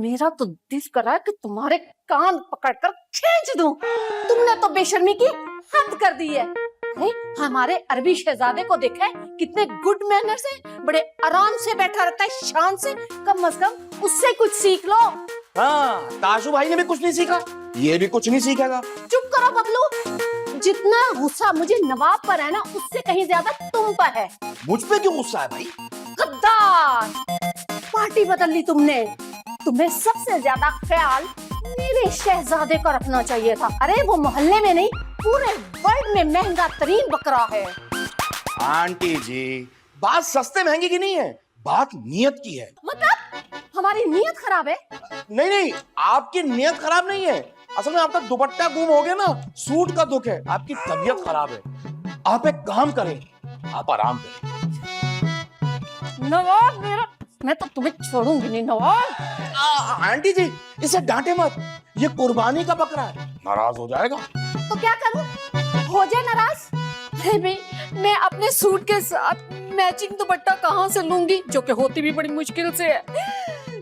मेरा तो दिल कर रहा है कि तुम्हारे कान पकड़कर खींच दूं। तुमने तो बेशर्मी की हद कर दी है। हमारे अरबी शहजादे को देखा है, कितने गुड मैनर्स है, बड़े आराम से बैठा रहता है, शान से। कम से कम उससे कुछ सीख लो। हाँ, ताशु भाई ने भी कुछ नहीं सीखा, ये भी कुछ नहीं सीखेगा। चुप करो बबलू। जितना गुस्सा मुझे नवाब पर है ना, उससे कहीं ज्यादा तुम पर है। मुझ पे क्यों गुस्सा है भाई? गद्दार, पार्टी बदल ली तुमने। तुम्हें सबसे ज्यादा ख्याल मेरे शहजादे का रखना चाहिए था। अरे वो मोहल्ले में नहीं, पूरे वर्ल्ड में महंगा तरीन बकरा है। आंटी जी, बात सस्ते महंगे की नहीं है, बात नियत की है। मतलब हमारी नियत खराब है? नहीं नहीं, आपकी नियत खराब नहीं है। असल में आपका दुपट्टा गुम हो गया ना, सूट का दुख है, आपकी तबीयत खराब है। आप एक काम करें, आप आराम करें। नवाब मेरा, मैं तो तुम्हें छोड़ूंगी नहीं नवाब। आंटी जी, इसे डांटे मत, ये कुर्बानी का बकरा है, नाराज हो जाएगा। तो क्या करूं? हो जाए नाराज? अरे भाई, मैं अपने सूट के साथ मैचिंग दुपट्टा कहां से लूंगी, जो कि होती भी बड़ी मुश्किल से है।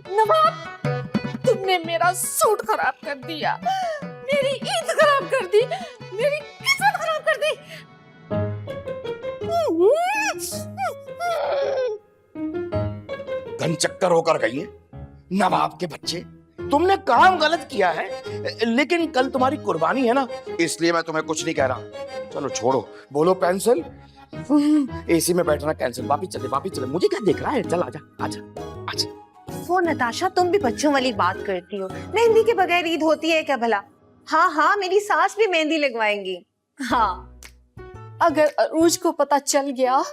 नवाब, तुमने मेरा सूट खराब कर दिया, मेरी ईद खराब कर दी, मेरी किस्मत खराब कर दी। घन चक्कर होकर गई है नवाब के बच्चे। तुमने काम गलत किया है, लेकिन कल तुम्हारी कुर्बानी है ना, इसलिए मैं तुम्हें कुछ नहीं कह रहा। चलो छोड़ो, बोलो पेंसिल। एसी में बैठना कैंसिल, वापिस चले। मुझे क्या देख रहा है, चल आजा आजा आजा। वो नताशा, तुम भी बच्चों वाली बात करती हो। मेहंदी के बगैर ईद होती है क्या भला? हाँ हाँ, मेरी सास भी मेहंदी लगवाएंगी। हाँ, अगर अरूज को पता चल गया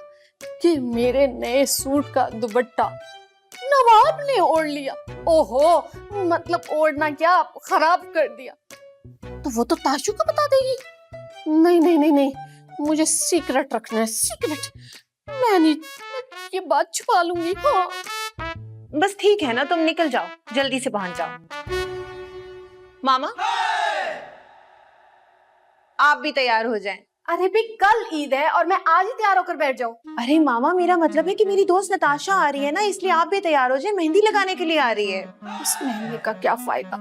कि मेरे नए सूट का दुपट्टा नवाब ने ओढ़ लिया, ओहो, मतलब ओढ़ना क्या, खराब कर दिया, तो वो तो ताशु को बता देगी। नहीं नहीं नहीं नहीं, मुझे सीक्रेट रखना है, सीक्रेट। मैं नहीं, ये बात छुपा लूंगी। हाँ। बस ठीक है ना, तुम निकल जाओ, जल्दी से पहुंच जाओ। मामा, आप भी तैयार हो जाएं। अरे भी कल ईद है और मैं आज ही तैयार होकर बैठ जाऊं। अरे मामा, मेरा मतलब है कि मेरी दोस्त नताशा आ रही है ना, इसलिए आप भी तैयार हो जाए, मेहंदी लगाने के लिए आ रही है। इस महंगे का क्या फायदा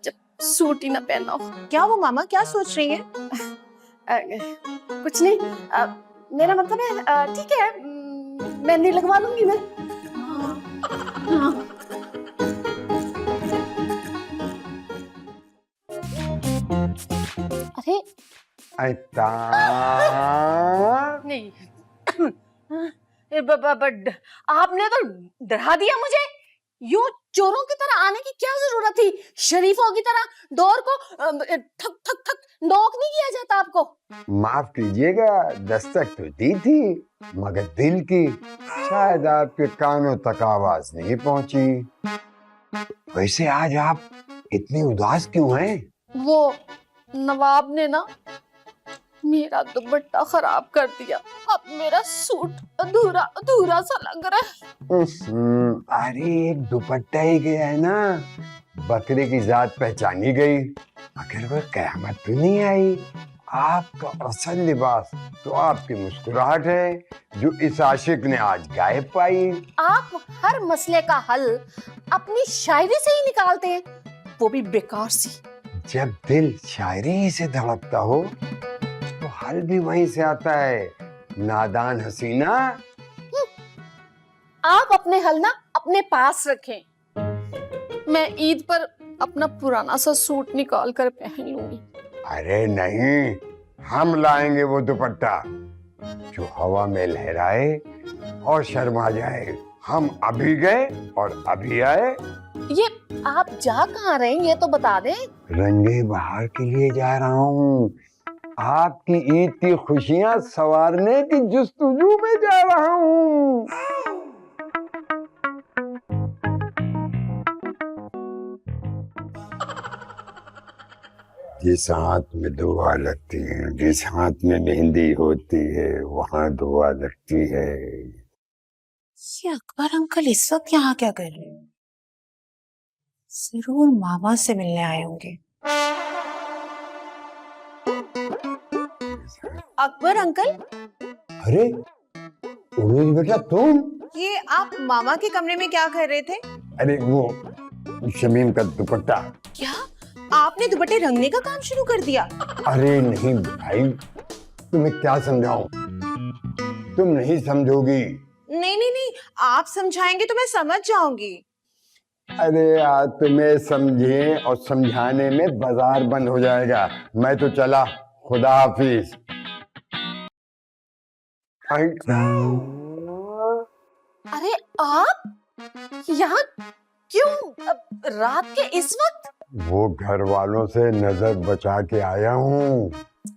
जब सूट ही ना पहना हो। क्या वो मामा क्या सोच रही है? कुछ नहीं, मेरा मतलब है, ठीक है, मेहंदी लगवा लूंगी मैं। हाँ। अरे नहीं, आपने तो डरा दिया मुझे। यूं चोरों की तरह आने की क्या जरूरत थी? शरीफों की तरह डोर को ठक ठक ठक नॉक नहीं किया जाता आपको? माफ कीजिएगा, दस्तक तो दी थी, मगर दिल की शायद आपके कानों तक आवाज नहीं पहुंची। वैसे आज आप इतनी उदास क्यों हैं? वो नवाब ने ना मेरा दुपट्टा खराब कर दिया, अब मेरा सूट अधूरा अधूरा सा लग रहा है। अरे एक दुपट्टा ही गया है ना, बकरे की जात पहचानी गई, मगर वो कयामत तो नहीं आई। आपका असल लिबास तो आपकी मुस्कुराहट है, जो इस आशिक ने आज गायब पाई। आप हर मसले का हल अपनी शायरी से ही निकालते हैं, वो भी बेकार सी। जब दिल शायरी से धड़कता हो तो हल भी वहीं से आता है, नादान हसीना। आप अपने हल ना अपने पास रखें, मैं ईद पर अपना पुराना सा सूट निकाल कर पहन लूंगी। अरे नहीं, हम लाएंगे वो दुपट्टा जो हवा में लहराए और शर्मा जाए। हम अभी गए और अभी आए। ये आप जा कहाँ रहे हैं, ये तो बता दें। रंगे बहार के लिए जा रहा हूँ, आपकी ईद की खुशियाँ संवारने की जुस्तजू में जा रहा हूँ। जिस हाथ में दुआ लगती है, जिस हाथ में मेहंदी होती है, वहाँ दुआ लगती है। ये अकबर अंकल इस वक्त यहाँ क्या कर रहे हैं? जरूर मामा से मिलने आए होंगे। अकबर अंकल, अरे उमेश बेटा, तुम? ये आप मामा के कमरे में क्या कर रहे थे? अरे वो शमीम का दुपट्टा। क्या आपने दुपट्टे रंगने का काम शुरू कर दिया? अरे नहीं भाई, तुम्हें क्या समझाऊं, तुम नहीं समझोगी। नहीं नहीं नहीं, आप समझाएंगे तो मैं समझ जाऊंगी। अरे यार, तुम्हें समझे और समझाने में बाजार बंद हो जाएगा। मैं तो चला, खुदा हाफिज। अरे आप यहाँ क्यों रात के इस वक्त? वो घर वालों से नजर बचा के आया हूँ।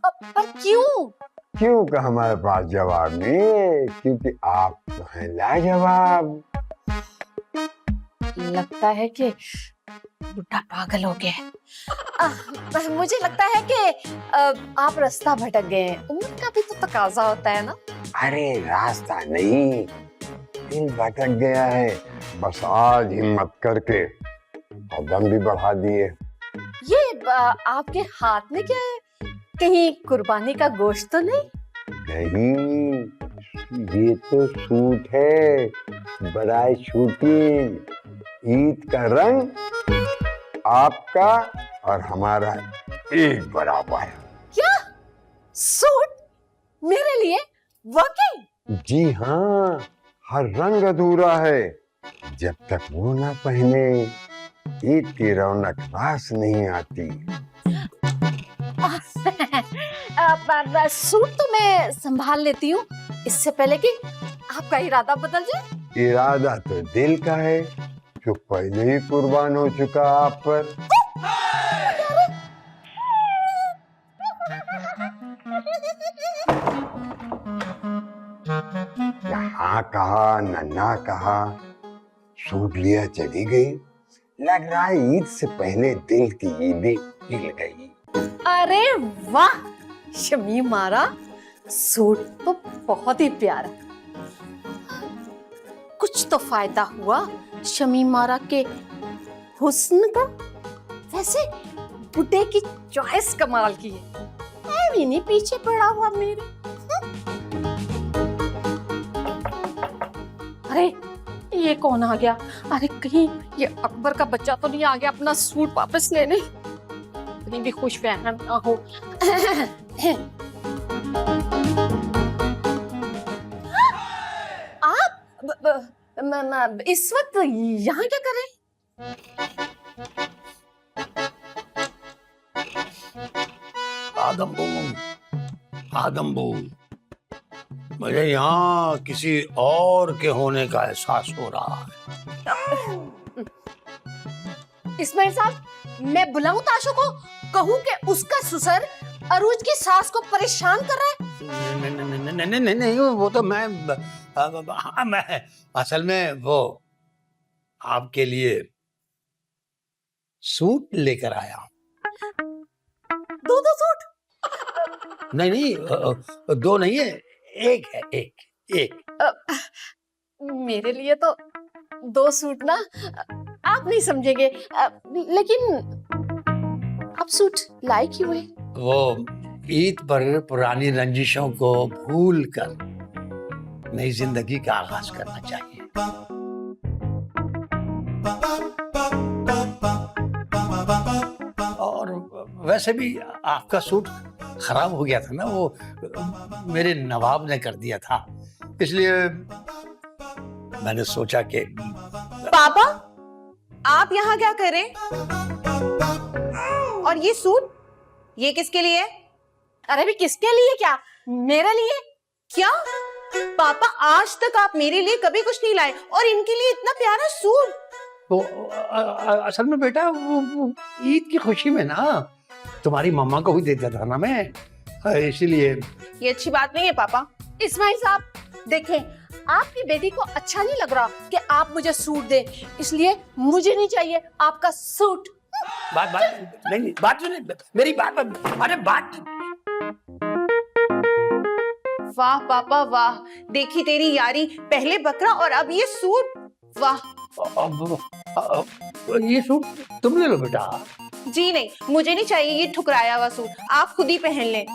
पर क्यों? क्यों का हमारे पास जवाब नहीं है, क्योंकि आप तो हैं लाजवाब। लगता है कि बुढ़ा पागल हो गया। मुझे लगता है कि आप रास्ता भटक गए हैं। उम्र का भी तो तकाजा होता है ना। अरे रास्ता नहीं, दिल भटक गया है। बस आज हिम्मत करके कदम भी बढ़ा दिए। ये आपके हाथ में क्या है? कहीं कुर्बानी का गोश्त तो नहीं? नहीं, ये तो सूट है, बराए शूटिंग। ईद का रंग आपका और हमारा एक बराबर। क्या सूट मेरे लिए? वाकई? जी हाँ, हर रंग अधूरा है जब तक वो ना पहने। ईद की रौनक रास नहीं आती। सूट तो मैं संभाल लेती हूँ, इससे पहले कि आपका इरादा बदल जाए। इरादा तो दिल का है, जो पहले ही कुर्बान हो चुका आप पर। यहाँ कहा ना कहा, सूट लिया चली गई। लग रहा है ईद से पहले दिल की ईदें हिल गई। अरे वाह शमीम मारा, सूट तो बहुत ही प्यारा। कुछ तो फायदा हुआ शमीम मारा के हुस्न का। वैसे बुड्ढे की चॉइस कमाल की है, मैं भी नहीं पीछे पड़ा हुआ मेरे। अरे ये कौन आ गया? अरे कहीं ये अकबर का बच्चा तो नहीं आ गया अपना सूट वापस लेने? इतनी भी खुश फहम ना हो। आप इस वक्त यहाँ क्या कर रहे हैं? आदम्बू, मुझे यहाँ किसी और के होने का एहसास हो रहा है। इस्माइल साहब, मैं बुलाऊं ताशो को, कहूं कि उसका ससुर अरूज की सास को परेशान कर रहा है? नहीं, वो तो मैं असल में वो आपके लिए सूट लेकर आया हूँ। दो सूट? नहीं, दो नहीं है, एक है, एक। मेरे लिए तो दो सूट ना, आप नहीं समझेंगे, लेकिन आप सूट लाए क्यों हुए? वो ईद पर पुरानी रंजिशों को भूल कर नई जिंदगी का आगाज करना चाहिए। और वैसे भी आपका सूट खराब हो गया था ना, वो मेरे नवाब ने कर दिया था, इसलिए मैंने सोचा कि पापा, आप यहाँ क्या कर रहे हैं? और ये सूट, ये किसके लिए है? अरे भी किसके लिए? क्या मेरे लिए? क्या पापा, आज तक आप मेरे लिए कभी कुछ नहीं लाए और इनके लिए इतना प्यारा सूट? तो असल में बेटा वो ईद की खुशी में ना तुम्हारी मम्मा को भी दे दिया था ना मैं, इसीलिए। ये अच्छी बात नहीं है पापा। इस्माइल साहब देखें, आपकी बेटी को अच्छा नहीं लग रहा कि आप मुझे सूट दे, इसलिए मुझे नहीं चाहिए आपका सूट। बात नहीं, बात सुनिए मेरी बात। अरे बात। वाह पापा वाह, देखी तेरी यारी, पहले बकरा और अब ये सूट। वाह। ये सूट तुम ले लो बेटा। जी नहीं, मुझे नहीं चाहिए ये ठुकराया हुआ सूट, आप खुद ही पहन लें।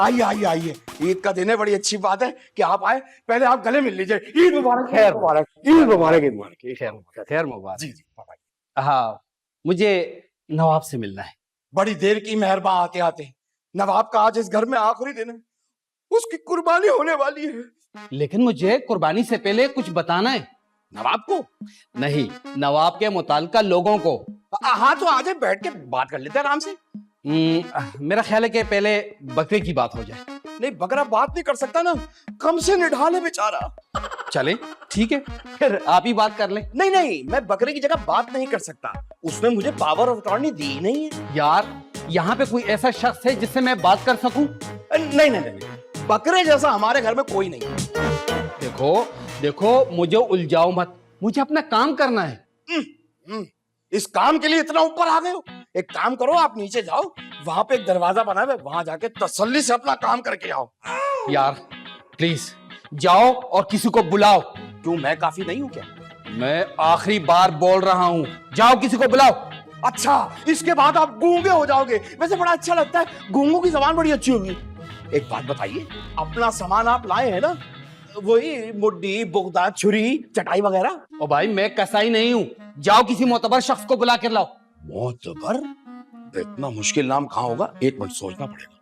आइए आइए आइए, ईद का दिन है, बड़ी अच्छी बात है कि आप आए। पहले आप गले मिल लीजिए। ईद मुबारक। खैर मुबारक, ईद मुबारक, ईद मुबारक, खैर मुबारक। जी जी। हाँ, मुझे नवाब से मिलना है। बड़ी देर की मेहरबान आते आते। नवाब का आज इस घर में आखिरी दिन है, उसकी कुर्बानी होने वाली है। लेकिन मुझे कुर्बानी से पहले कुछ बताना है। नवाब को? नहीं, नवाब के मुताल्लिका लोगों को। हाँ तो आज बैठ के बात कर लेते हैं आराम से। मेरा ख्याल है कि पहले बकरे की बात हो जाए। नहीं, बकरा बात नहीं कर सकता ना, कम से निढाल है बेचारा। चले, ठीक है, फिर आप ही बात कर लें। नहीं नहीं, मैं बकरे की जगह बात नहीं कर सकता, उसने मुझे पावर ऑफ अटॉर्नी दी ही नहीं है। यार, यहाँ पे कोई ऐसा शख्स है जिससे मैं बात कर सकूं? नहीं नहीं नहीं, बकरे जैसा हमारे घर में कोई नहीं है। देखो देखो, मुझे उलझाओ मत, मुझे अपना काम करना है। इस काम के लिए इतना ऊपर आ गए हो? एक काम करो, आप नीचे जाओ, वहां पे एक दरवाजा बना है, वहां जाके तसल्ली से अपना काम करके आओ। यार प्लीज जाओ और किसी को बुलाओ। क्यों, मैं काफी नहीं हूं क्या? मैं आखिरी बार बोल रहा हूँ, जाओ किसी को बुलाओ। अच्छा, इसके बाद आप गूंगे हो जाओगे। वैसे बड़ा अच्छा लगता है, गूंगों की जबान बड़ी अच्छी होगी। एक बात बताइए, अपना सामान आप लाए हैं ना, वही मुड्डी, बुगदा, छुरी, चटाई वगैरह? ओ भाई, मैं कसाई नहीं हूँ, जाओ किसी मोतबर शख्स को बुला कर लाओ। मोतबर? इतना मुश्किल नाम कहाँ होगा, एक मिनट सोचना पड़ेगा।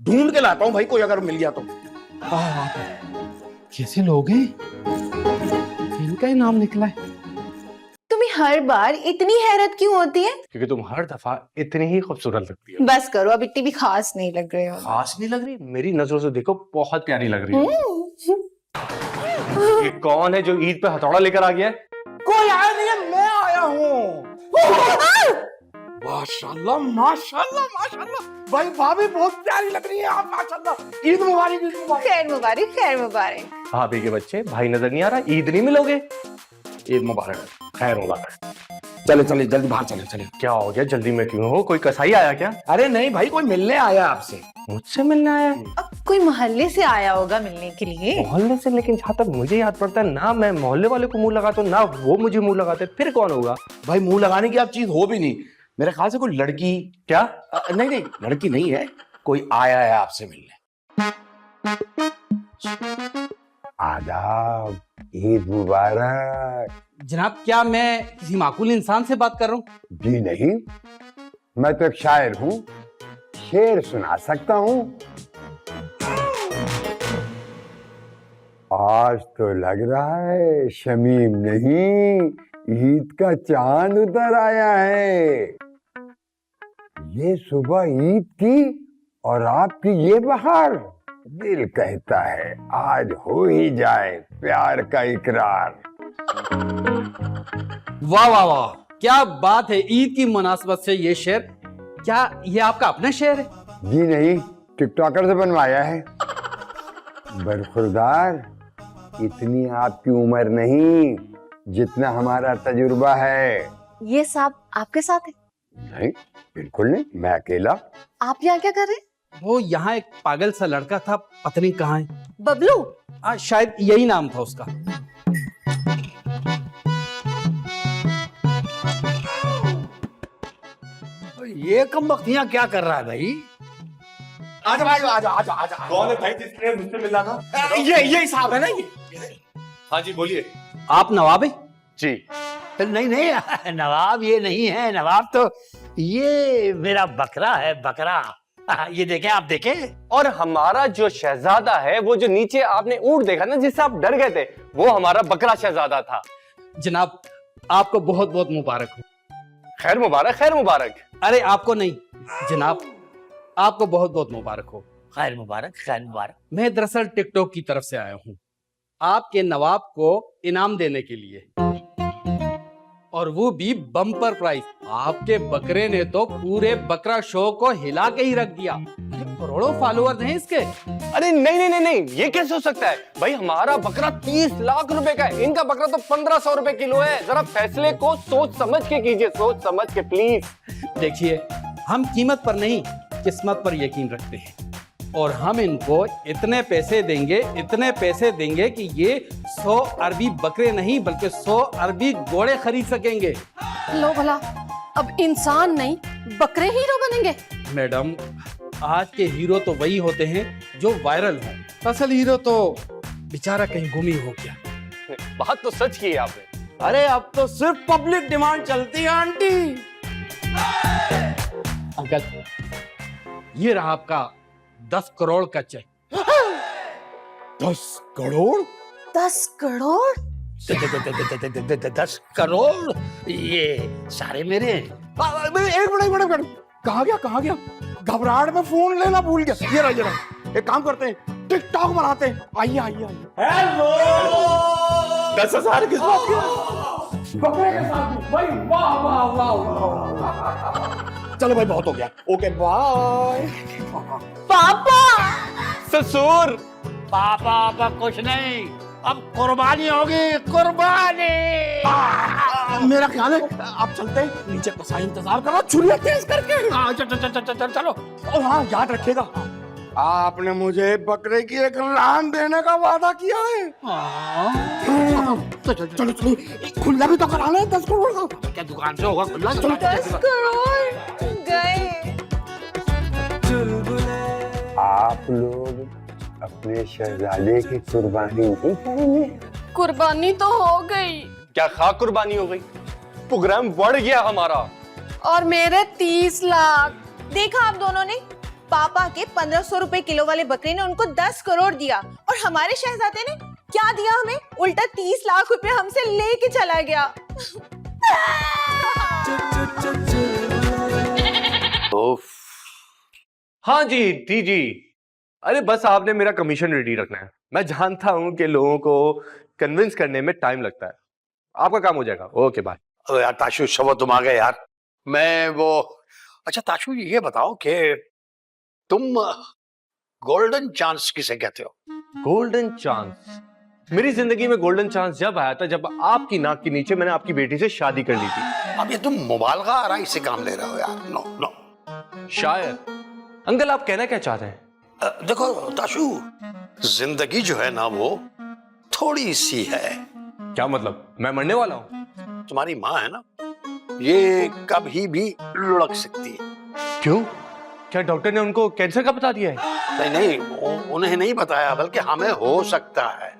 ढूंढ के लाता हूँ भाई, कोई अगर मिल गया तो। कैसे लोग हैं, इनका ही नाम निकला है। तुम्हें हर बार इतनी हैरत क्यों होती है? क्योंकि तुम हर दफा इतनी ही खूबसूरत लगती हो। बस करो, अब इतनी भी खास नहीं लग रहे हो। खास नहीं लग रही, मेरी नजरों से देखो बहुत प्यारी लग रही हो। ये कौन है जो ईद पे हथौड़ा लेकर आ गया है? कोई आया नहीं है, मैं आया हूँ। माशाल्लाह माशाल्लाह माशाल्लाह, भाई भाभी बहुत प्यारी लग रही है आप, माशाल्लाह। ईद मुबारक, ईद मुबारक। खैर मुबारक, खैर मुबारक। भाभी के बच्चे, भाई नजर नहीं आ रहा, ईद नहीं मिलोगे? ईद मुबारक, खैर मुबारक। चले चले, जल्दी बाहर चले चले। क्या हो गया, जल्दी में क्यों हो? कोई कसाई आया क्या? अरे नहीं भाई, कोई मिलने आया आपसे। मुझसे मिलने आया? अब कोई मोहल्ले से आया होगा मिलने के लिए। मोहल्ले से? लेकिन जहाँ तक मुझे याद पड़ता है ना, मैं मोहल्ले वाले को मुंह लगाता हूँ ना वो मुझे मुंह लगाते, फिर कौन होगा? भाई मुंह लगाने की आप चीज हो भी नहीं, मेरे ख्याल से कोई लड़की। क्या? नहीं नहीं, लड़की नहीं है, कोई आया है आपसे मिलने। आदाब, ईद मुबारक। जनाब, क्या मैं किसी माकूल इंसान से बात कर रहा हूँ? जी नहीं, मैं तो एक शायर हूँ, शेर सुना सकता हूँ। आज तो लग रहा है शमीम नहीं, ईद का चांद उतर आया है। ये सुबह ईद की और आपकी ये बहार, दिल कहता है आज हो ही जाए प्यार का इकरार। वाह वाह वाह, क्या बात है। ईद की मुनासबत से ये शेर, क्या ये आपका अपना शेर है? जी नहीं, टिकटॉकर से बनवाया है। बरखुरदार, इतनी आपकी उम्र नहीं जितना हमारा तजुर्बा है। ये साहब आपके साथ है? नहीं, बिल्कुल नहीं, मैं अकेला। आप यहाँ क्या कर रहे हैं? वो यहाँ एक पागल सा लड़का था, पता नहीं कहाँ है। बबलू? शायद यही नाम था उसका। ये कमबख्तियां क्या कर रहा है भाई? आजा भाई, आजा आजा आजा। कौन है भाई जिसने मुझसे मिलना था? ये साहब है ना ये? हाँ जी बोलिए। आप नवाब है? जी नहीं नहीं, नवाब ये नहीं है, नवाब तो ये मेरा बकरा है, बकरा। ये देखें, आप देखें। और हमारा जो शहजादा है, वो जो नीचे आपने ऊंट देखा ना जिससे आप डर गए थे, वो हमारा बकरा शहजादा था। जनाब, आपको बहुत बहुत मुबारक हो। खैर मुबारक, खैर मुबारक। अरे आपको नहीं जनाब, आपको बहुत बहुत मुबारक हो। खैर मुबारक, खैर मुबारक। मैं दरअसल टिकटॉक की तरफ से आया हूँ आपके नवाब को इनाम देने के लिए, और वो भी बम्पर प्राइस। आपके बकरे ने तो पूरे बकरा शो को हिला के ही रख दिया। अरे करोड़ों फॉलोअर्स हैं इसके। अरे नहीं नहीं नहीं नहीं, ये कैसे हो सकता है भाई? हमारा बकरा 30 लाख रुपए का है, इनका बकरा तो 1500 रुपए किलो है। जरा फैसले को सोच समझ के कीजिए, सोच समझ के प्लीज। देखिए, हम कीमत पर नहीं किस्मत पर यकीन रखते हैं, और हम इनको इतने पैसे देंगे कि ये 100 अरबी बकरे नहीं बल्कि 100 अरबी घोड़े खरीद सकेंगे। लो भला, अब इंसान नहीं बकरे हीरो बनेंगे। मैडम, आज के हीरो तो वही होते हैं जो वायरल हो, असल हीरो तो बेचारा कहीं गुम ही हो गया। बात तो सच की है आपने। अरे अब तो सिर्फ पब्लिक डिमांड चलती है आंटी। अंकल, ये रहा आपका 10 करोड़ का चेक। 10 करोड़? 10 करोड़? 10 करोड़ ये सारे मेरे हैं। एक मिनट, कहाँ गया? घबराहट में फोन लेना भूल गया। ये रहा। एक काम करते हैं, टिकटॉक बनाते हैं। आइए। हेलो, 10,000 किस बात की? बकरे के साथ में। भाई वाह। चलो भाई, बहुत हो गया। Okay bye. पापा! ससुर पापा कुछ नहीं, अब कुर्बानी होगी, कुर्बानी। मेरा ख्याल है आप चलते हैं, नीचे कसाई इंतजार करो, छुरी तेज करके। चलो। और हाँ, याद रखिएगा, आपने मुझे बकरे की एक रान देने का वादा किया है। चलो खुला भी तो कराना है 10 करोड़ का। क्या दुकान से होगा खुला? 10 करोड़ गए। आप लोग अपने शहजादे की कुर्बानी नहीं करेंगे? कुर्बानी तो हो गई। क्या खाक कुर्बानी हो गई? प्रोग्राम बढ़ गया हमारा। और मेरे 30 लाख। देखा आप दोनों ने, पापा के 1500 रुपए किलो वाले बकरे ने उनको 10 करोड़ दिया और हमारे शहजादे ने क्या दिया हमें? उल्टा 30 लाख रुपए हमसे लेके चला गया। हाँ जी। अरे बस आपने मेरा कमीशन रेडी रखना है। मैं जानता हूँ कि लोगों को कन्विंस करने में टाइम लगता है, आपका काम हो जाएगा। Okay bye. अरे यार ताशु, शबो तुम आ गए यार। मैं वो, अच्छा ताशु ये बताओ कि तुम गोल्डन चांस किसे कहते हो? Golden chance? मेरी जिंदगी में गोल्डन चांस जब आया था जब आपकी नाक के नीचे मैंने आपकी बेटी से शादी कर ली थी। अब ये तुम मुबालगा आराई से काम ले रहे हो यार। नो। शायद। अंकल आप कहना क्या चाहते हैं? देखो ताशु, जिंदगी जो है ना वो थोड़ी सी है। क्या मतलब? मैं मरने वाला हूँ? तुम्हारी माँ है ना, ये कभी भी लुढ़क सकती है। क्यों? क्या डॉक्टर ने उनको कैंसर का बता दिया है? नहीं, उन्हें नहीं बताया, बल्कि हमें हो सकता है।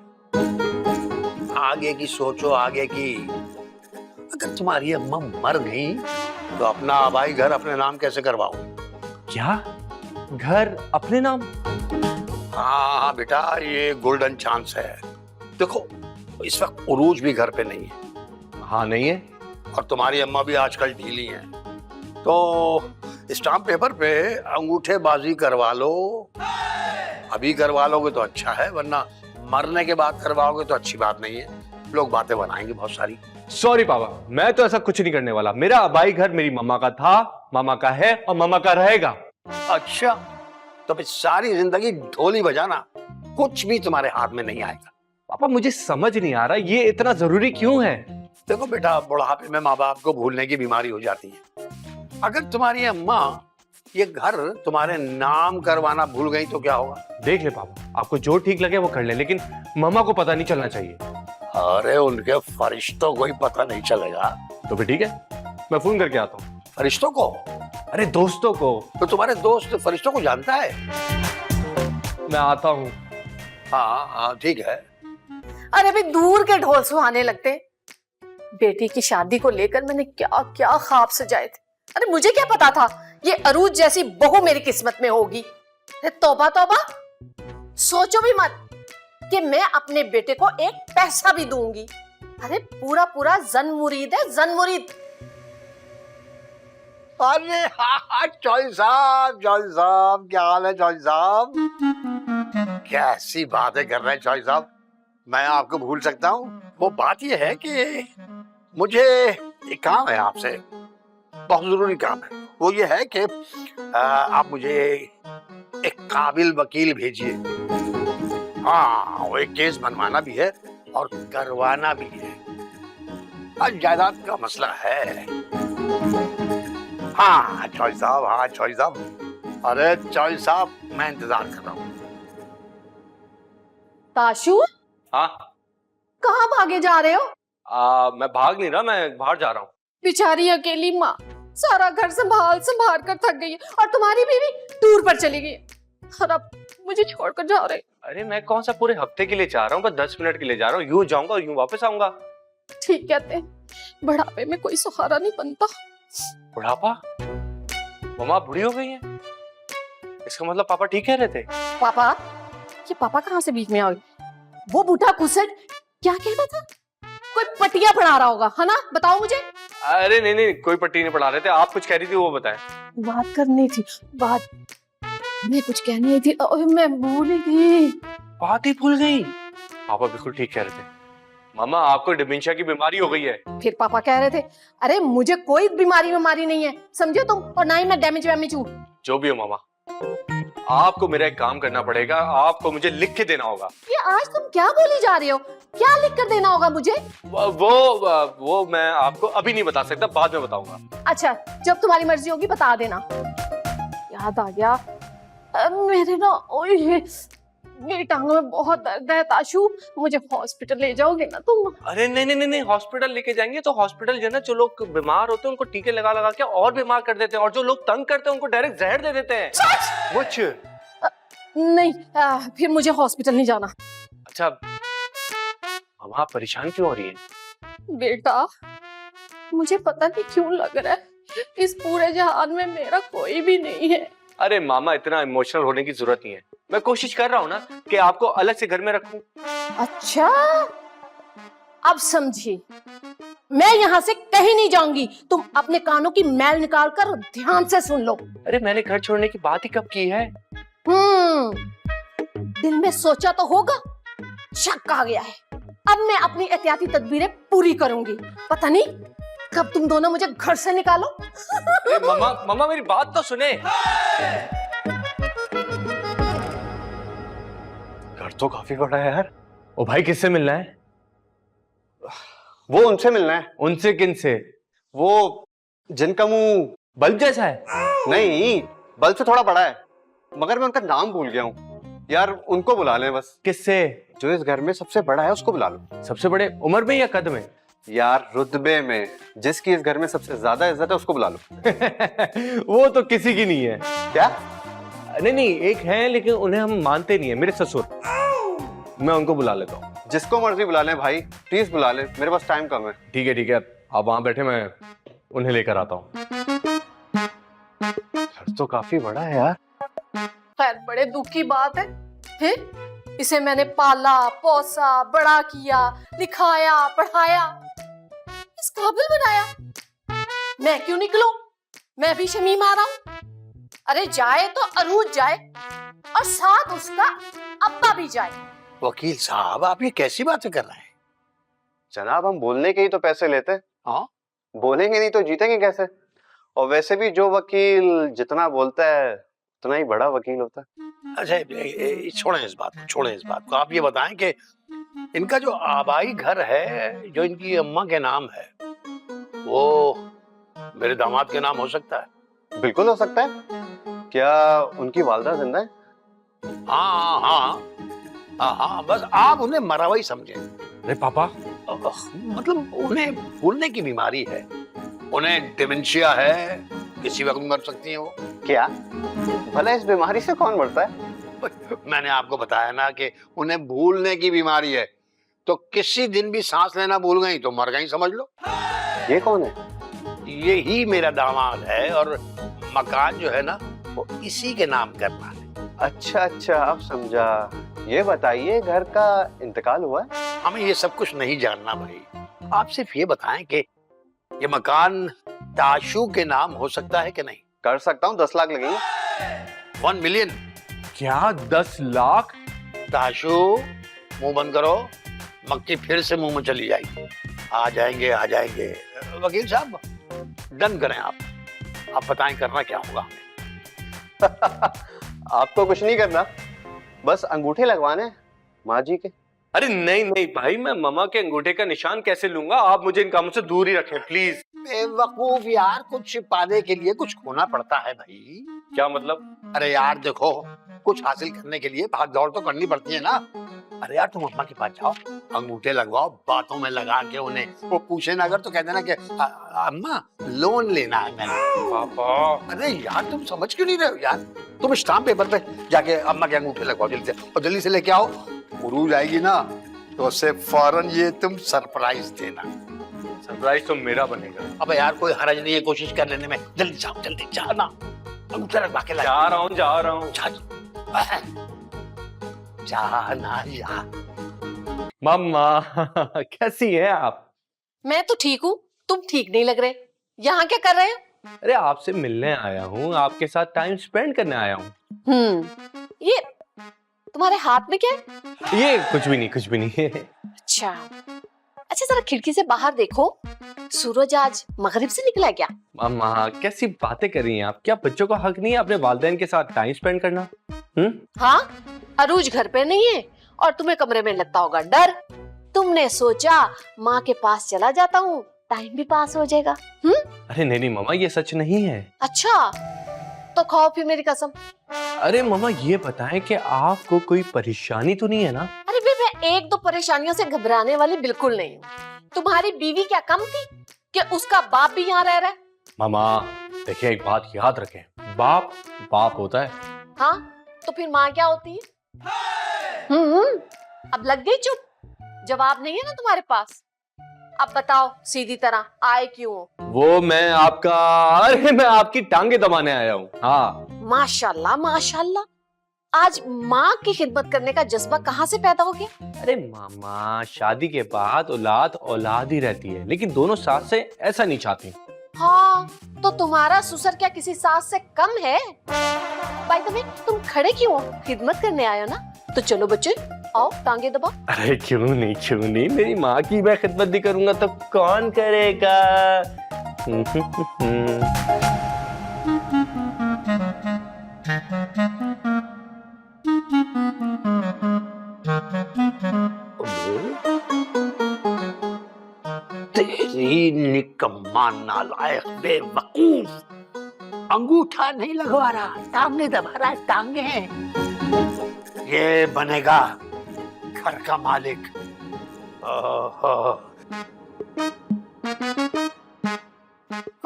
आगे की सोचो, आगे की। अगर तुम्हारी अम्मा मर गई तो अपना आबाई घर अपने नाम कैसे करवाओ? क्या? घर अपने नाम? हाँ बेटा, ये गोल्डन चांस है। देखो इस वक्त उरूज भी घर पे नहीं है। हाँ नहीं है। और तुम्हारी अम्मा भी आजकल ढीली हैं, तो स्टाम्प पेपर पे अंगूठेबाजी करवा लो। अभी करवा लोगे तो अच्छा है, वरना मरने के बाद करवाओगे तो अच्छी बात नहीं है। लोग बातें बनाएंगे बहुत सारी। सॉरी पापा, मैं तो ऐसा कुछ नहीं करने वाला। मेरा आबाई घर मेरी मम्मा का था, मम्मा का है और मम्मा का रहेगा। अच्छा, तो फिर सारी जिंदगी ढोली बजाना, कुछ भी तुम्हारे हाथ में नहीं आएगा। पापा मुझे समझ नहीं आ रहा ये इतना जरूरी क्यों है? देखो बेटा, बुढ़ापे में माँ बाप को भूलने की बीमारी हो जाती है। अगर तुम्हारी अम्मा ये घर तुम्हारे नाम करवाना भूल गई तो क्या होगा? देख ले पापा, आपको जो ठीक लगे वो कर ले, लेकिन मम्मा को पता नहीं चलना चाहिए। अरे उनके फरिश्तों को ही पता नहीं चलेगा। तो फिर ठीक है, मैं फोन करके आता हूँ। फरिश्तों को? अरे दोस्तों को। तो तुम्हारे दोस्त फरिश्तों को जानता है? मैं आता हूँ। हाँ ठीक है। अरे अभी दूर के ढोल सुहाने लगते। बेटी की शादी को लेकर मैंने क्या क्या ख्वाब सजाए थे। अरे मुझे क्या पता था ये अरूज जैसी बहू मेरी किस्मत में होगी। अरे तौबा तौबा, सोचो भी मत कि मैं अपने बेटे को एक पैसा भी दूंगी। अरे पूरा पूरा जन मुरीद है, जन मुरीद। अरे हाँ, चौधरी साहब क्या हाल है? चौधरी साहब कैसी बातें कर रहे हैं चौधरी साहब? मैं आपको भूल सकता हूँ? वो बात यह है कि मुझे एक काम है आपसे, बहुत जरूरी काम है। वो ये है कि आप मुझे एक काबिल वकील भेजिए। हाँ, वो एक केस बनवाना भी है और करवाना भी है। आज जायदाद का मसला है। हाँ चौधरी साहब, हाँ चौधरी साहब। अरे चौधरी साहब, मैं इंतजार कर रहा हूँ। ताशु, हाँ कहाँ भागे जा रहे हो? मैं भाग नहीं रहा, मैं बाहर जा रहा हूँ। बेचारी अकेली माँ सारा घर संभाल संभाल कर थक गई है और तुम्हारी बीवी टूर पर चली गई और अब मुझे छोड़कर जा रहे। अरे मैं कौन सा पूरे हफ्ते के लिए जा रहा हूँ, बस 10 मिनट के लिए जा रहा हूँ। यूं जाऊंगा और यूं वापस आऊंगा। ठीक कहते हैं, बुढ़ापे में कोई सहारा नहीं बनता। बुढ़ापा? मम्मा बुढ़ी हो गई हैं? इसका मतलब पापा ठीक कह रहे थे। पापा? ये पापा कहाँ से बीच में आ गए? वो बूढ़ा कुसट क्या कहता था? कोई पटिया पढ़ा रहा होगा, है ना? बताओ मुझे। अरे नहीं नहीं, कोई पट्टी नहीं पढ़ा रहे थे। आप कुछ कह रही थी, वो बताएं। बात करनी थी, बात मैं कुछ कहनी थी, मैं भूल ही गई। बात ही भूल गई। पापा बिल्कुल ठीक कह रहे थे। मामा आपको डिमेंशिया की बीमारी हो गई है। फिर पापा कह रहे थे, अरे मुझे कोई बीमारी नहीं है, समझो तुम, और ना ही मैं डैमेज हूँ। जो भी हो मामा, आपको मेरा एक काम करना पड़ेगा। आपको मुझे लिख के देना होगा। ये आज तुम क्या बोली जा रहे हो? क्या लिख कर देना होगा मुझे? वो मैं आपको अभी नहीं बता सकता, बाद में बताऊंगा। अच्छा, जब तुम्हारी मर्जी होगी बता देना। याद आ गया, मेरे ना मेरी टांगों में बहुत दर्द है ताशु, मुझे हॉस्पिटल ले जाओगे ना तुम? अरे नहीं नहीं नहीं, हॉस्पिटल लेके जाएंगे तो हॉस्पिटल जो है ना, जो लोग बीमार होते हैं उनको टीके लगा लगा के और बीमार कर देते हैं, और जो लोग तंग करते हैं उनको डायरेक्ट जहर दे देते हैं। कुछ नहीं, फिर मुझे हॉस्पिटल नहीं जाना। अच्छा, अब आप परेशान क्यों हो रही है? बेटा, मुझे पता नहीं क्यों लग रहा है इस पूरे जहान में मेरा कोई भी नहीं है। अरे मामा, इतना इमोशनल होने की जरूरत नहीं है। मैं कोशिश कर रहा हूँ ना कि आपको अलग से घर में रखूं। अच्छा, अब समझी। मैं यहाँ से कहीं नहीं जाऊंगी। तुम अपने कानों की मैल निकाल कर ध्यान से सुन लो। अरे मैंने घर छोड़ने की बात ही कब की है? दिल में सोचा तो होगा, शक आ गया है। अब मैं अपनी एहतियाती तदबीरें पूरी करूंगी। पता नहीं कब तुम दोनों मुझे घर से निकालो। मामा मेरी बात तो सुने। घर तो काफी बड़ा है यार। ओ भाई, किससे मिलना है? वो उनसे मिलना है। उनसे? किन से? वो जिनका मुंह बल्ब जैसा है? नहीं, बल्ब से थोड़ा बड़ा है, मगर मैं उनका नाम भूल गया हूँ यार। उनको बुला लें बस। किससे? जो इस घर में सबसे बड़ा है उसको बुला लो। सबसे बड़े उम्र में या कद में? यार रुतबे में, जिसकी इस घर में सबसे ज्यादा इज्जत है उसको बुला लो। वो तो किसी की नहीं है। क्या? नहीं नहीं, एक है लेकिन उन्हें हम मानते नहीं है, मेरे ससुर। मैं उनको बुला लेता हूँ। जिसको मर्जी बुला लें भाई, प्लीज बुला लें, मेरे पास टाइम कम है। ठीक है ठीक है, आप वहां बैठे, मैं उन्हें लेकर आता हूँ। घर तो काफी बड़ा है यार। खैर, बड़े दुख की बात है? इसे मैंने पाला पोसा, बड़ा किया, लिखाया, पढ़ाया, इस काबिल बनाया। मैं क्यों निकलूं? मैं भी शमीम आ रहा हूं। अरे जाए तो अरूज जाए और साथ उसका अब्बा भी जाए। वकील साहब, आप ये कैसी बातें कर रहे हैं? जनाब, हम बोलने के ही तो पैसे लेते हैं। हाँ, बोलेंगे नहीं तो जीतेंगे कैसे? और वैसे भी जो वकील जितना बोलता है उतना ही बड़ा वकील होता है। अच्छा, छोड़ें इस बात को, छोड़ें इस बात को। आप ये बताएं कि इनका जो आबाई घर है, जो इनकी अम्मा के नाम है, वो मेरे दामाद के नाम हो सकता है? बिल्कुल हो सकता है। क्या उनकी वालदा जिंदा है? हाँ हाँ हाँ हाँ, बस आप उन्हें मरा हुआ ही समझें। अरे पापा, मतलब उन्हें भूलने की बीमारी है, उन्हें डिमेंशिया है, किसी वक्त मर सकती हैं वो। क्या भला इस बीमारी से कौन मरता है? मैंने आपको बताया ना कि उन्हें भूलने की बीमारी है, तो किसी दिन भी सांस लेना भूल गई तो मर गई, समझ लो। ये कौन है? ये ही मेरा दामाद है, और मकान जो है ना वो इसी के नाम करना है। अच्छा अच्छा, अब समझा। ये बताइए, घर का इंतकाल हुआ है? हमें ये सब कुछ नहीं जानना भाई। आप सिर्फ ये बताएं कि ये मकान ताशु के नाम हो सकता है कि नहीं? कर सकता हूँ, 10 लाख लगेंगे। 1 मिलियन। क्या 10 लाख? ताशु, मुंह बंद करो, मक्खी फिर से मुंह में चली जाएगी। आ जाएंगे आ जाएंगे। वकील साहब, डन करें आप बताएं करना क्या होगा हमें। आपको कुछ नहीं करना, बस अंगूठे लगवाने माँ जी के। अरे नहीं नहीं भाई, मैं मामा के अंगूठे का निशान कैसे लूंगा? आप मुझे इन कामों से दूर ही रखें प्लीज। बेवकूफ यार, कुछ पाने के लिए कुछ खोना पड़ता है भाई। क्या मतलब? अरे यार देखो, कुछ हासिल करने के लिए भाग दौड़ तो करनी पड़ती है ना। अरे यार तुम अम्मा के पास जाओ, अंगूठे लगवाओ, बातों में लगा के उन्हें वो पूछे ना अगर तो कह देना कि अम्मा लोन लेना है मैंने। पापा अरे यार तुम समझ क्यों नहीं रहे हो यार? तुम स्टाम्प पेपर पे जाके अम्मा के अंगूठे लगवाओ जल्दी से, और जल्दी से लेके आओ। उरूज आएगी ना तो उससे फौरन ये तुम सरप्राइज देना। सरप्राइज तो मेरा बनेगा। अबे यार कोई हरज नहीं है कोशिश कर लेने में। जल्दी जाओ, जल्दी जाओ ना, अंगूठा लगवा के ला। जा रहा हूँ जाना यार। मम्मा कैसी हैं आप? मैं तो ठीक हूँ, तुम ठीक नहीं लग रहे। यहाँ क्या कर रहे हो? अरे आपसे मिलने आया हूँ, आपके साथ टाइम स्पेंड करने आया हूँ। ये तुम्हारे हाथ में क्या है? ये कुछ भी नहीं। अच्छा अच्छा, जरा खिड़की से बाहर देखो, सूरज आज मगरिब से निकला है क्या? मम्मा कैसी बातें कर रही हैं आप? क्या बच्चों का हक नहीं है अपने वालिदैन के साथ टाइम स्पेंड करना? हाँ, अरूज घर पे नहीं है और तुम्हें कमरे में लगता होगा डर। तुमने सोचा माँ के पास चला जाता हूँ, टाइम भी पास हो जाएगा। अरे नहीं मम्मा, ये सच नहीं है। अच्छा तो खाओ फिर मेरी कसम। अरे मम्मा ये बताएं कि आपको कोई परेशानी तो नहीं है ना? अरे बे, मैं एक दो परेशानियों से घबराने वाली बिल्कुल नहीं हूँ। तुम्हारी बीवी क्या कम थी कि उसका बाप भी यहाँ रह रहा है? मामा देखिए, एक बात याद रखें, बाप बाप होता है। हाँ तो फिर माँ क्या होती है? अब लग गई चुप, जवाब नहीं है ना तुम्हारे पास। अब बताओ सीधी तरह आए क्यों हो? वो मैं आपकी टांगे दबाने आया हूँ। हाँ माशाल्लाह माशाल्लाह, आज माँ की खिदमत करने का जज्बा कहाँ से पैदा हो गया? अरे मामा, शादी के बाद औलाद औलाद ही रहती है, लेकिन दोनों सास से ऐसा नहीं चाहती। हाँ तो तुम्हारा ससुर क्या किसी सास से कम है? भाई तुम खड़े क्यों हो? खिदमत करने आए हो ना, तो चलो बच्चे आओ टांगे दबाओ। अरे क्यों नहीं, मेरी माँ की मैं खिदमत नहीं करूंगा तो कौन करेगा? तेरी निकम्मा नालायक बेवकूफ, अंगूठा नहीं लगवा रहा, सामने दबा रहा है टांगे। ये बनेगा घर का मालिक।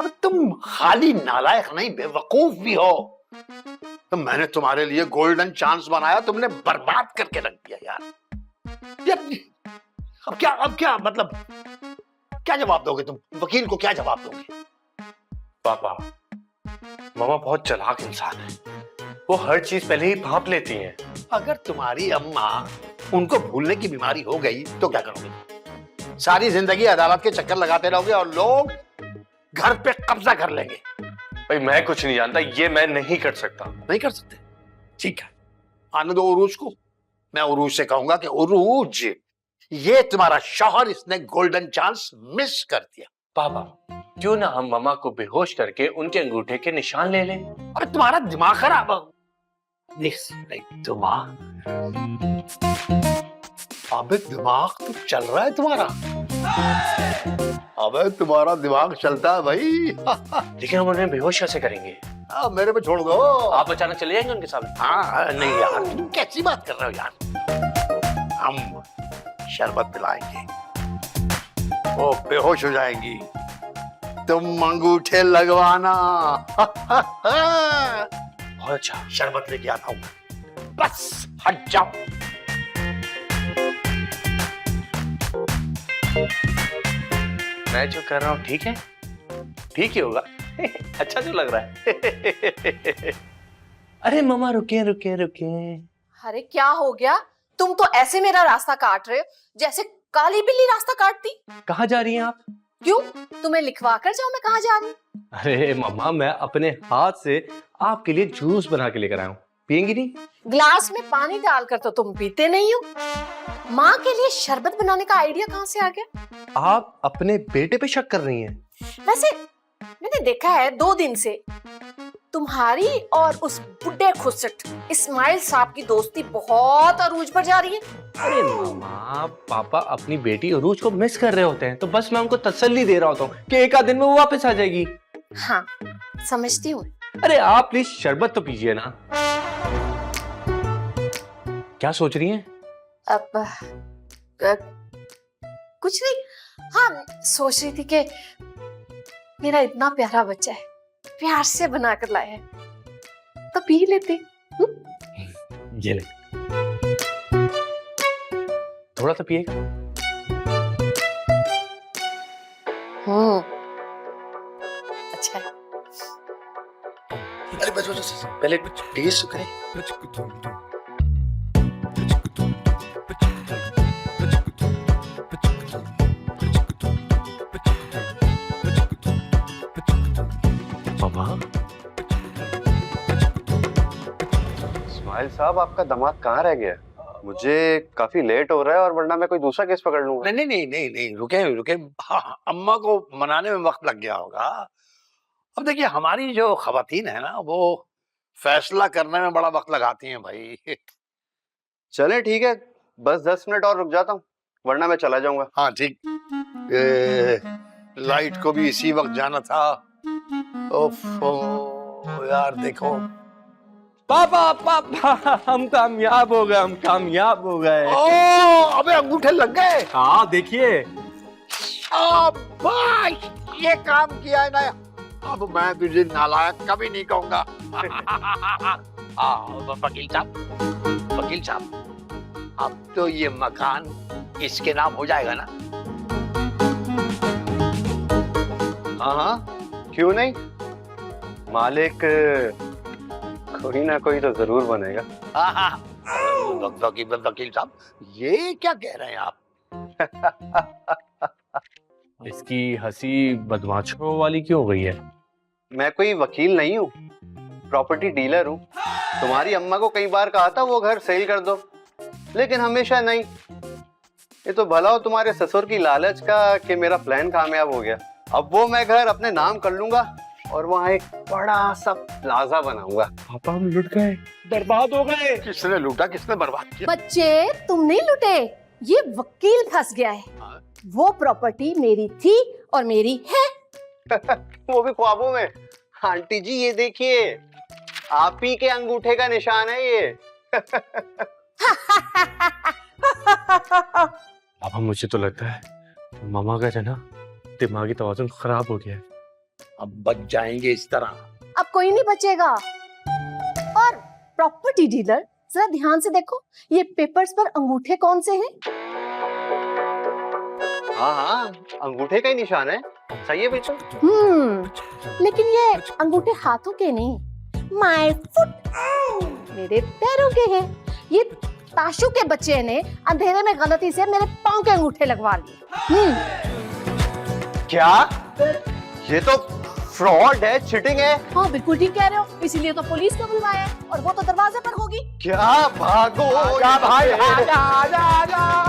और तुम खाली नालायक नहीं बेवकूफ भी हो। तो मैंने तुम्हारे लिए गोल्डन चांस बनाया, तुमने बर्बाद करके रख दिया यार। अब क्या मतलब, क्या जवाब दोगे तुम? वकील को क्या जवाब दोगे? पापा मामा बहुत चालाक इंसान है, वो हर चीज पहले ही भांप लेती हैं। अगर तुम्हारी अम्मा उनको भूलने की बीमारी हो गई तो क्या करोगे? सारी जिंदगी अदालत के चक्कर लगाते रहोगे और लोग घर पे कब्जा कर लेंगे। भाई मैं कुछ नहीं जानता, ये मैं नहीं कर सकता। नहीं कर सकते? ठीक है, आने दो उरूज को। मैं उरूज से कहूंगा कि उरूज, ये तुम्हारा शौहर, इसने गोल्डन चांस मिस कर दिया। पापा क्यों ना हम मामा को बेहोश करके उनके अंगूठे के निशान ले लें? अरे तुम्हारा दिमाग खराब है। दिमाग, अबे दिमाग तो चल रहा है तुम्हारा। अबे तुम्हारा दिमाग चलता है भाई। लेकिन हम उन्हें बेहोश कैसे करेंगे? मेरे पे छोड़ दो। आप अचानक चले जाएंगे उनके सामने? हाँ नहीं यार, तुम कैसी बात कर रहे हो यार? हम शरबत पिलाएंगे, वो बेहोश हो जाएंगी, तुम अंगूठे लगवाना। बहुत अच्छा, शरबत लेके आता हूँ, बस हट जाओ। मैं जो कर रहा हूँ ठीक है, ठीक ही होगा। अच्छा जो लग रहा है। अरे मामा रुके। अरे क्या हो गया? तुम तो ऐसे मेरा रास्ता काट रहे हो जैसे काली बिल्ली रास्ता काटती। कहाँ जा रही हैं आप? क्यों, तुम्हें लिखवा कर जाओ मैं कहाँ जा रही हूँ? अरे मामा मैं अपने हाथ से आपके लिए जूस बना के लेकर आया हूँ, पियेंगी नहीं? ग्लास में पानी डालकर तो तुम पीते नहीं हो। माँ के लिए शरबत बनाने का आइडिया कहाँ से आ गया? आप अपने बेटे पे शक कर रही हैं? वैसे मैंने देखा है 2 दिन से तुम्हारी और उस बुड्ढे खुसट इस्माइल साहब की दोस्ती बहुत अरूज पर जा रही है। अरे मामा, पापा अपनी बेटी अरूज को मिस कर रहे होते हैं, तो बस मैं उनको तसल्ली दे रहा होता हूँ कि एक आध दिन में वो वापस आ जाएगी। हाँ समझती हूँ। अरे आप प्लीज शरबत तो पीजिए ना। क्या सोच रही हैं? अब कुछ नहीं। हाँ, सोच रही थी कि मेरा इतना प्यारा बच्चा है, प्यार से बना कर लाए हैं, तो पी लेती। ये ले, थोड़ा सा पिएगा। अच्छा है। अरे बस पहले कुछ टेस्ट करें। पापा, इस्माइल साहब, आपका दिमाग कहाँ रह गया? मुझे काफी लेट हो रहा है, और वरना मैं कोई दूसरा केस पकड़ लूंगा। नहीं नहीं नहीं नहीं, रुके रुके। हाँ, अम्मा को मनाने में वक्त लग गया होगा। अब देखिए, हमारी जो खवातीन है ना, वो फैसला करने में बड़ा वक्त लगाती हैं भाई। चले ठीक है, बस 10 मिनट और रुक जाता हूँ, वरना मैं चला जाऊंगा। हाँ ठीक। लाइट को भी इसी वक्त जाना था। ओफो यार, देखो। पापा पापा, हम कामयाब हो गए, हम कामयाब हो गए। ओ, अबे अंगूठे लग गए। हाँ देखिए। शाबाश, ये काम किया है ना। अब मैं तुझे नालायक कभी नहीं कहूंगा। वकील साहब, अब तो ये मकान इसके नाम हो जाएगा ना? हाँ हाँ, क्यों नहीं, मालिक कोई ना कोई तो जरूर बनेगा। वकील साहब, ये क्या कह रहे हैं आप? इसकी हंसी बदमाशों वाली क्यों हो गई है? मैं कोई वकील नहीं हूँ, प्रॉपर्टी डीलर हूँ। तुम्हारी अम्मा को कई बार कहा था वो घर सेल कर दो, लेकिन हमेशा नहीं। ये तो भला हो तुम्हारे ससुर की लालच का कि मेरा प्लान कामयाब हो गया। अब वो मैं घर अपने नाम कर लूंगा और वहाँ एक बड़ा सा प्लाजा बनाऊंगा। पापा, हम लुट गए, बर्बाद हो गए। किसने लूटा, किसने बर्बाद किया? बच्चे, तुम नहीं लुटे, ये वकील फंस गया है। वो प्रॉपर्टी मेरी थी और मेरी है। वो भी ख्वाबों में। आंटी जी, ये देखिए, आप ही के अंगूठे का निशान है ये। पापा, मुझे तो लगता है मामा का जो ना दिमागी तवाज़ुन खराब हो गया है। अब बच जाएंगे इस तरह? अब कोई नहीं बचेगा। और प्रॉपर्टी डीलर, जरा ध्यान से देखो, ये पेपर्स पर अंगूठे कौन से हैं? हाँ हाँ, अंगूठे का ही निशान है, सही है बिल्कुल। लेकिन ये अंगूठे हाथों के नहीं, माय फुट, मेरे पैरों के हैं। ये ताशु के बच्चे ने अंधेरे में गलती से मेरे पांव के अंगूठे लगवा लिए। क्या? ये तो फ्रॉड है, चीटिंग है। हाँ, बिल्कुल ठीक कह रहे हो, इसीलिए तो पुलिस को बुलवाया है, और वो तो दरवाजे पर होगी। क्या? भागो आजा भाई, आजा आजा आजा।